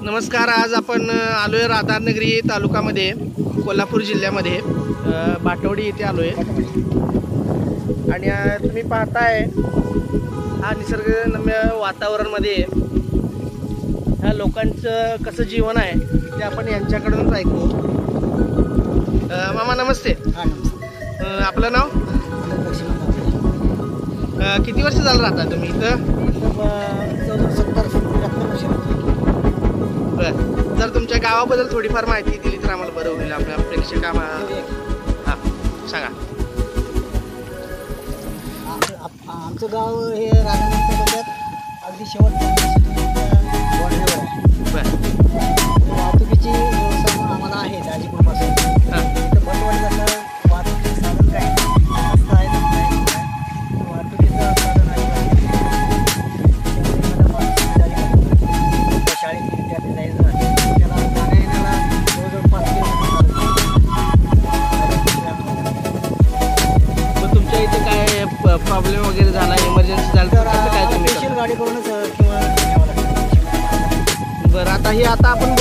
नमस्कार. आज आपण आलोय राधानगरी तालुक्यामध्ये कोल्हापूर जिल्ह्यामध्ये बाटवडी येथे आलोय आणि तुम्ही पाहताय हा निसर्गरम्य वातावरणमध्ये ह्या लोकांचं कसं जीवन आहे ते आपण यांच्याकडूनच ऐकू. मामा नमस्ते. आपलं नाव? किती वर्ष झालं राहता तुम्ही इथं? बरं, जर तुमच्या गावाबद्दल थोडीफार माहिती दिली तर आम्हाला बरं होईल. आपल्या प्रेक्षकांना हां सांगा. आमचं गाव हे राधानगरी तालुक्यात अगदी शेवटच्या बॉर्डरवर आहे. बरं, वाहतुकीची व्यवस्था आम्हाला आहे दाजीपूरपासून. हां इथं बसवाडीचं वाहतुकीचं साधन काय रस्ता आहे वाहतुकीचं साधन आहे. शाळेत विद्यार्थी जायचं त्याला जाण्या येण्याला जवळजवळ 5 किलोमीटर. मग तुमच्या इथे काय प्रॉब्लेम वगैरे झाला, इमर्जन्सी झालं तर कसं काय तुम्ही स्पेशल गाडी करूनच किंवा न्यावं लागतं. बरं, आता आपण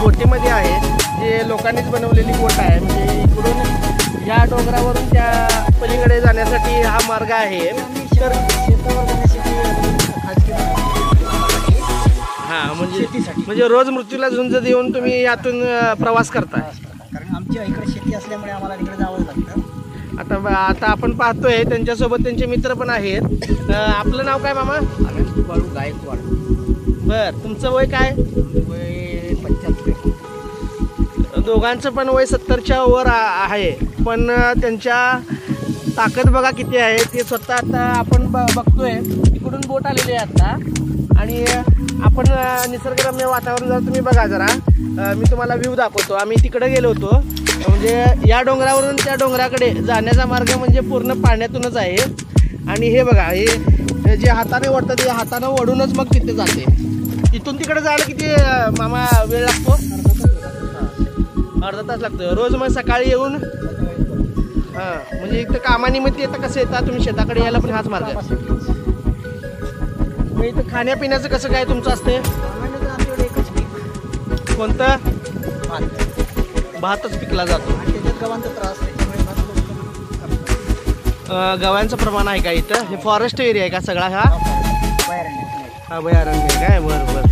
बोटीमध्ये आहे जे लोकांनीच बनवलेली बोट आहे. म्हणजे इकडून या डोंगरावरून त्या पलीकडे जाण्यासाठी हा मार्ग आहे. तर शेतावर जाण्यासाठी खाजगी हां शेतीसाठी. म्हणजे रोज मृत्यूला झुंज देऊन तुम्ही यातून प्रवास करताय. कारण आमच्या इकडे शेती असल्यामुळे आम्हाला तिकडे जावंच लागतं. आता आपण पाहतोय त्यांच्यासोबत त्यांचे मित्र पण आहेत. आपलं नाव काय मामा? बाळू गायकवाड. बरं, तुमचं वय काय? वय 75. दोघांचं पण वय 70च्या वर आहे. पण त्यांच्या ताकद बघा किती आहे ते स्वतः आता आपण बघतोय. इकडून बोट आलेली आहे आता आणि आपण निसर्गरम्य वातावरण जर तुम्ही बघा जरा, मी तुम्हाला व्ह्यू दाखवतो. आम्ही तिकडे गेलो होतो. म्हणजे या डोंगरावरून त्या डोंगराकडे जाण्याचा मार्ग म्हणजे पूर्ण पाण्यातूनच आहे. आणि हे बघा, हे जे हाताने ओढतात ते हाताने ओढूनच मग तिथे जाते. इथून तिकडे जायला किती मामा वेळ लागतो? अर्धा तास लागतो रोज. मग सकाळी येऊन हां म्हणजे इथं कामानिमित्त येतं. कसं येतात तुम्ही शेताकडे यायला पण हाच मार्ग आहे. मग इथं खाण्यापिण्याचं कसं काय तुमचं असते? आमच्याकडे एकच पीक. कोणतं? भातच पिकला जातो. आणि त्याच्यात गव्हांचा त्रास त्याच्यामुळे गव्यांचं प्रमाण आहे का इथं? हे फॉरेस्ट एरिया आहे का सगळा हा? अभयारण्य काय? बरं बरं.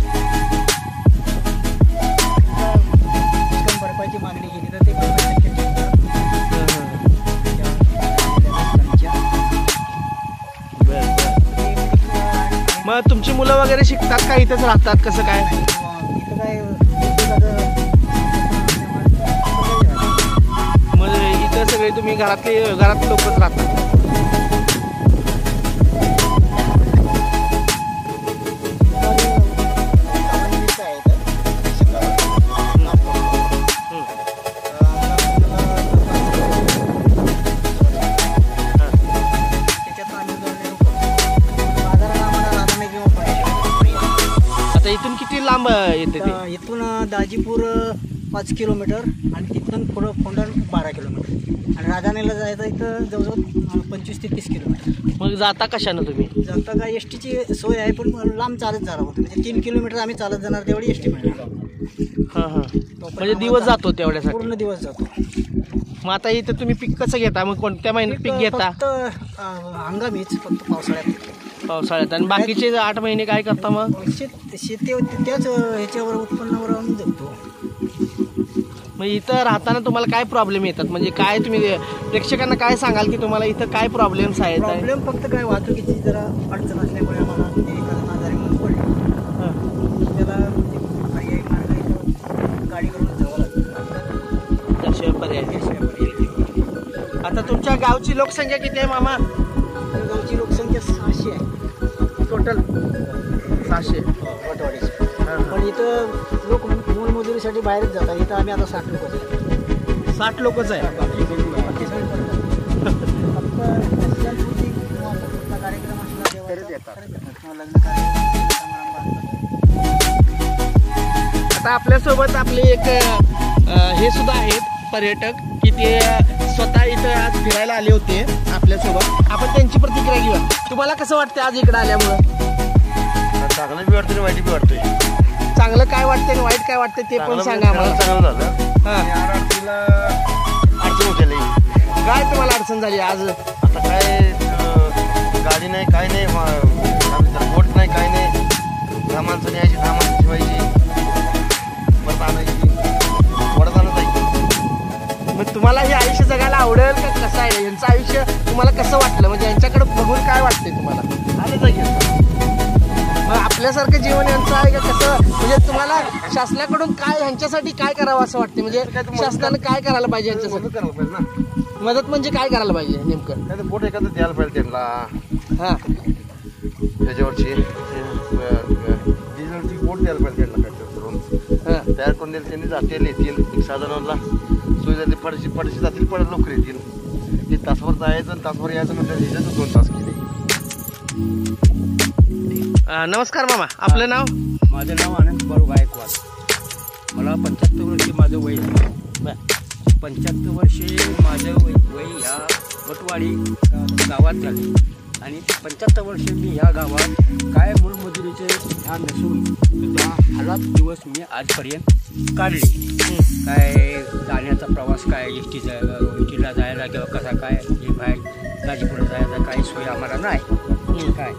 भरपाईची मागणी केली तर ते 50% मग तुमची मुलं वगैरे शिकतात का इथंच राहतात? कसं काय? इथं काय मग इथं सगळे तुम्ही घरातले लोकच राहतात? आता इथून किती लांब येते ते? इथून दाजीपूर 5 किलोमीटर आणि तिथून पुढं फोंडण 12 किलोमीटर आणि राधानेला जायचं इथं जवळजवळ 25 ते 30 किलोमीटर. मग जाता कशानं तुम्ही? जाता काय एस टीची सोय आहे पण लांब चालत जाणार होतं. म्हणजे 3 किलोमीटर आम्ही चालत जाणार तेवढी एस टी मिळणार. हां हां म्हणजे दिवस जातो तेवढ्यासाठी? पूर्ण दिवस जातो. मग आता इथं तुम्ही पीक कसं घेता? मग कोणत्या महिन्यात पीक घेता? फक्त हंगामीच फक्त पावसाळ्यात. पावसाळ्यात. आणि बाकीचे 8 महिने काय करता मग? शेती त्याच ह्याच्यावर उत्पन्नावर आम्ही जगतो. मग इथं राहताना तुम्हाला काय प्रॉब्लेम येतात? म्हणजे काय तुम्ही प्रेक्षकांना काय सांगाल की तुम्हाला इथं काय प्रॉब्लेम्स आहेत? प्रॉब्लेम फक्त काय वाहतुकीची जरा अडचण असल्यामुळे आम्हाला आजारी म्हणून पडलं. त्याला पर्यायी मार्ग इथं गाडी करून जावं लागतं. त्याशिवाय पर्याय. आता तुमच्या गावची लोकसंख्या किती आहे मामा? गावची लोकसंख्या 600 आहे टोटल. 600 वटवाडीची. पण इथं लोक मोलमजुरीसाठी बाहेरच जातात. इथं आम्ही आता 60 लोकच आहे. 60 लोकच आहे. कार्यक्रम असला लग्न आता आपल्यासोबत आपले एक हे सुद्धा आहेत पर्यटक की ते स्वतः इथं आज फिरायला आले होते आपल्यासोबत. आपण त्यांची प्रतिक्रिया घेऊया. तुम्हाला कसं वाटतं आज इकडे आल्यामुळं? चांगलं बी वाटतं, वाईट बी वाटतंय. चांगलं काय वाटतं आणि वाईट काय वाटतं ते पण सांगा आम्हाला. चांगलं झालं. हा. आणि आरआरटीला अडचण होती लई. काय तुम्हाला अडचण झाली आज? आता काय गाडी नाही काय नाही बोट नाही काय नाही. 10 माणसांनी यायची 10 माणसं ठेवायची परत आणायची वडत आणत जायची. मग तुम्हाला हे आयुष्य जगायला आवडेल का कसं आहे यांचं आयुष्य तुम्हाला कसं वाटलं म्हणजे यांच्याकडे बघून काय वाटतंय तुम्हाला? आलं जाईल. मग आपल्यासारखं जीवन यांचं आहे का कसं म्हणजे तुम्हाला शासनाकडून काय ह्यांच्यासाठी काय करावं असं वाटतं म्हणजे शासनानं काय करायला पाहिजे यांच्यासाठी? मदत करायला पाहिजे ना. मदत म्हणजे काय करायला पाहिजे नेमकं? काय ते बोट एखादं द्यायला पाहिजे त्यांना. हां त्याच्यावरची डिझेलची बोट द्यायला पाहिजे त्यांना काय करून हां तयार करून दिली त्यांनी जातील येतील. एक साधारणला सोय झाली पडशी जातील परत लवकर येतील. ते तासभर जायचं आणि तासभर यायचं नंतर यायचं 2 तास केले. नमस्कार मामा, आपलं नाव? माझं नाव आनंद बाळू गायकवाड. मला 75 वर्षे माझं वय आहे. 75 वर्षे माझं वय ह्या वटवाडी गावात झाले आणि 75 वर्षे मी ह्या गावात काय मूलमजुरीचे ध्यान नसून सुद्धा हजारो दिवस मी आजपर्यंत काढले. काय जाण्याचा प्रवास काय एसटीला जायला किंवा कसा काय हे बाहेर गाजीपुरा जायला काही सोय आम्हाला नाही. काय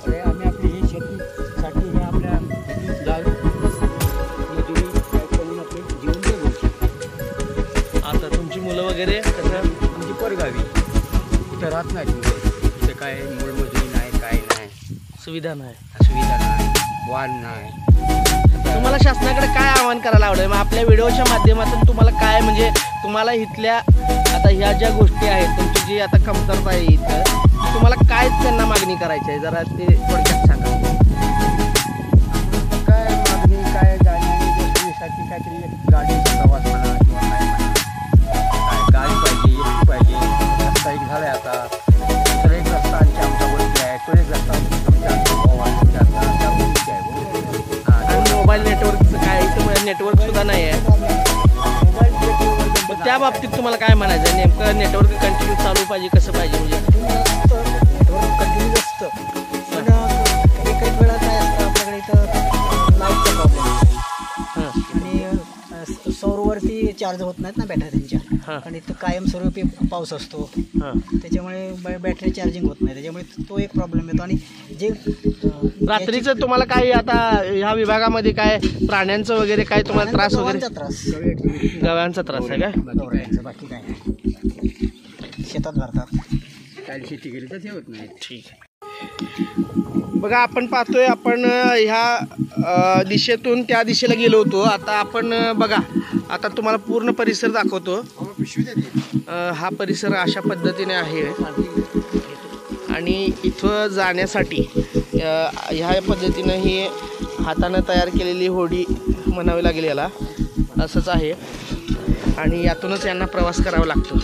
अरे आम्ही आपली ही शेतीसाठी हे आपल्या जावे मजुरी काय करून आपले जीवन जगू शकतो. आता तुमची मुलं वगैरे कसं? आमची परगावी इथं राहत नाही मुलं. इथं काय मूलमजुरी नाही काय नाही, सुविधा नाही, सुविधा नाही, वाहन नाही. तुम्हाला शासनाकडे काय आवाहन करायला आवडेल? मग आपल्या व्हिडिओच्या माध्यमातून तुम्हाला काय म्हणजे तुम्हाला इथल्या आता ह्या ज्या गोष्टी आहेत तुमची जी आता कमतरता आहे इथं तुम्हाला काय त्यांना मागणी करायची आहे जरा ते थोडक्यात सांगा. काय मागणी काय जाण्यासाठी काहीतरी गाडीचा प्रवास म्हणा किंवा काय म्हणा काय गाडी पाहिजे, एसटी पाहिजे. रस्ता एक झाला आहे आता तर एक रस्ता आणखी आमच्यावरती आहे तो एक रस्ता आणि मोबाईल नेटवर्कचं काय इथं नेटवर्क सुद्धा नाही आहे. मोबाईल नेटवर्क त्या बाबतीत तुम्हाला काय म्हणायचं आहे? नेमकं नेटवर्क कंटिन्यू चालू पाहिजे कसं पाहिजे म्हणजे? कंटिन्यू असतं पण काही वेळा काय असतं आपल्याकडे इथं लाईटचा प्रॉब्लेम हां आणि सौरवरती चार्ज होत नाहीत ना बॅटऱ्या त्यांच्या. आणि इथं कायमस्वरूपी पाऊस असतो हां त्याच्यामुळे बॅटरी चार्जिंग होत नाही. त्याच्यामुळे तो एक प्रॉब्लेम येतो. आणि जे रात्रीचं तुम्हाला काही आता ह्या विभागामध्ये काय प्राण्यांचं वगैरे काय तुम्हाला त्रास वगैरे? त्रास गव्यांचा त्रास आहे का? बाकी काय नाही. शेतात भरतात काय शेती केली तर ते होत नाही. ठीक आहे. बघा आपण पाहतोय आपण ह्या दिशेतून त्या दिशेला गेलो होतो. आता आपण बघा आता तुम्हाला पूर्ण परिसर दाखवतो. हा परिसर अशा पद्धतीने आहे आणि इथं जाण्यासाठी ह्या पद्धतीनं ही हातानं तयार केलेली होडी म्हणावी लागेल याला असंच आहे आणि यातूनच यांना प्रवास करावा लागतो.